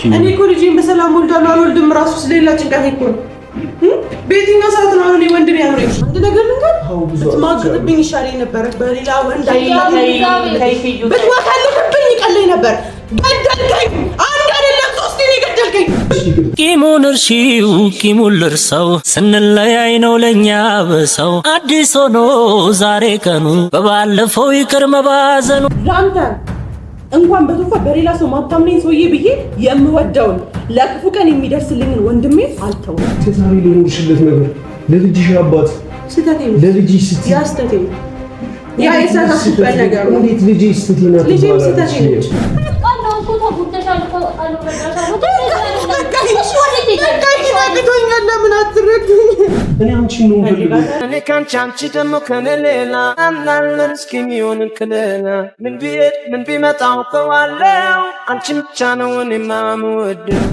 እኔ እኮ ልጄን በሰላም ወልዳለሁ አልወልድም ራሱ ስለሌላ ጭንቀት እኮ ነው። በየትኛው ሰዓት ነው አሁን ወንድም ያምረኝ? አንድ ነገር ልንገር፣ ብትማግጥብኝ ይሻለኝ ነበር። በሌላ ወንድ ብትወካልክብኝ ይቀለኝ ነበር። ገደልከኝ። አንድ አይደለም ሶስት ነው ገደልከኝ። ቂሙን እርሺው ቂሙን ልርሰው ስንለያይ ነው ለኛ በሰው አዲስ ሆኖ ዛሬ ቀኑ በባለፈው ይቅር መባዘኑ ላንተ እንኳን በቶፋ በሌላ ሰው ማታምነኝ ሰውዬ ብዬ የምወደውን ለክፉ ቀን የሚደርስልኝን ወንድሜ አልተው። ተሳሪ ለሆንሽለት ነገር ለልጅሽ አባት ስተቴ ለልጅሽ ስትይ ያ ስተቴ ያ የሰራሽበት ነገር ነው። እንዴት ልጅሽ ስትይ ነው? ልጅሽ ስተቴ ነች። እኔ አንቺን ነው የምፈልገው። እኔ ካንቺ አንቺ ደግሞ ከኔ ሌላ አናለን እስኪሚሆን ከሌላ ምን ቢመጣው ከዋለው አንቺ ብቻ ነው እኔ የማምወደው